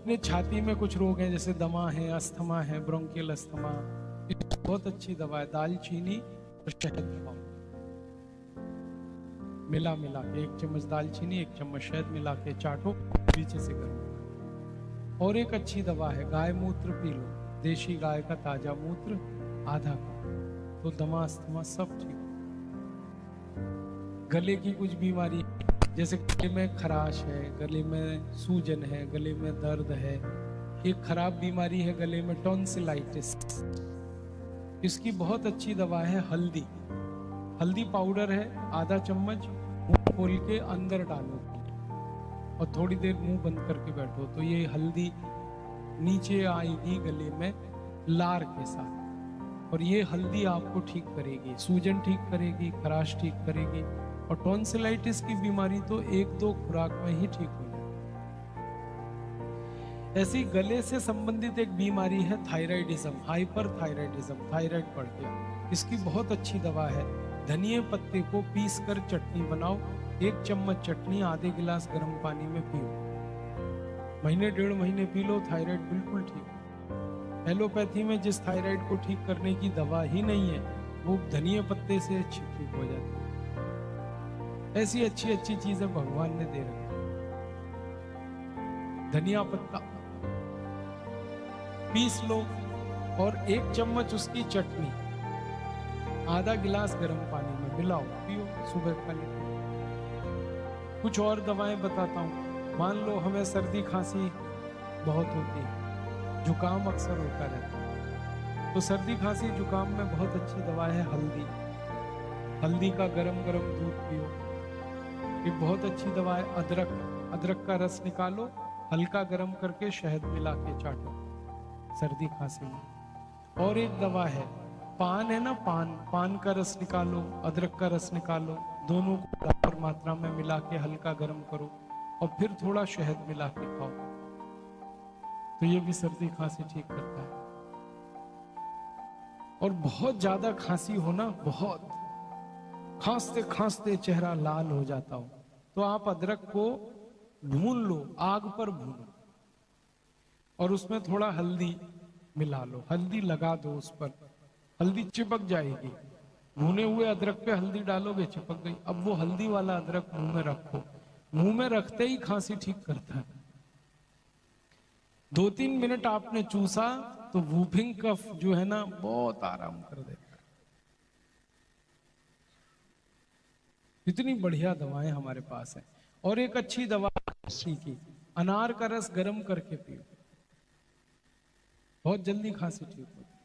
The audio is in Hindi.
अपने छाती में कुछ रोग हैं जैसे दमा है, अस्थमा है, ब्रोंकियल अस्थमा, बहुत अच्छी दवा है। दालचीनी और शहद खाओ, मिला मिला के 1 चम्मच दालचीनी 1 चम्मच शहद मिला के चाटो, पीछे से करो। और एक अच्छी दवा है, गाय मूत्र पी लो, देशी गाय का ताजा मूत्र आधा कप, तो दमा अस्थमा सब ठीक। गले की कुछ बीमारी जैसे गले में खराश है, गले में सूजन है, गले में दर्द है, एक खराब बीमारी है गले में टॉन्सिलाइटिस, इसकी बहुत अच्छी दवा है हल्दी। हल्दी पाउडर है, आधा चम्मच मुंह खोल के अंदर डालो और थोड़ी देर मुंह बंद करके बैठो, तो ये हल्दी नीचे आएगी गले में लार के साथ, और ये हल्दी आपको ठीक करेगी, सूजन ठीक करेगी, खराश ठीक करेगी, और टॉन्सिलाइटिस की बीमारी तो 1-2 खुराक में ही ठीक हो जाए। ऐसी गले से संबंधित एक बीमारी है थायराइडिज्म, हाइपर थायराइडिज्म, थायराइड बढ़ गया, इसकी बहुत अच्छी दवा है। धनिया पत्ते को पीस कर चटनी बनाओ, 1 चम्मच चटनी आधे गिलास गर्म पानी में पियो, महीने 1.5 महीने पी लो, थायराइड बिल्कुल ठीक। एलोपैथी में जिस थायराइड को ठीक करने की दवा ही नहीं है, वो धनिया पत्ते से अच्छी ठीक हो जाती है। ऐसी अच्छी अच्छी चीजें भगवान ने दे रखी। धनिया पत्ता पीस लो और 1 चम्मच उसकी चटनी आधा गिलास गर्म पानी में मिलाओ, पियो, सुबह खाली। कुछ और दवाएं बताता हूं। मान लो हमें सर्दी खांसी बहुत होती है, जुकाम अक्सर होता रहता है, तो सर्दी खांसी जुकाम में बहुत अच्छी दवा है हल्दी। हल्दी का गरम गरम दूध पियो। एक बहुत अच्छी दवा है अदरक, अदरक का रस निकालो, हल्का गरम करके शहद मिला के चाटो, सर्दी खांसी में। और एक दवा है पान है ना, पान का रस निकालो, अदरक का रस निकालो, दोनों को बराबर मात्रा में मिला के हल्का गरम करो और फिर थोड़ा शहद मिला के खाओ, तो ये भी सर्दी खांसी ठीक करता है। और बहुत ज्यादा खांसी हो ना, बहुत खांसते खांसते चेहरा लाल हो जाता हो, तो आप अदरक को भून लो, आग पर भूनो, और उसमें थोड़ा हल्दी मिला लो, हल्दी लगा दो उस पर, हल्दी चिपक जाएगी, भुने हुए अदरक पे हल्दी डालोगे चिपक गई। अब वो हल्दी वाला अदरक मुंह में रखो, मुंह में रखते ही खांसी ठीक करता है। 2-3 मिनट आपने चूसा तो वूफिंग कफ जो है ना, बहुत आराम कर देता है। इतनी बढ़िया दवाएं हमारे पास है। और एक अच्छी दवा की, अनार का रस गर्म करके पियो, बहुत जल्दी खांसी ठीक होती है।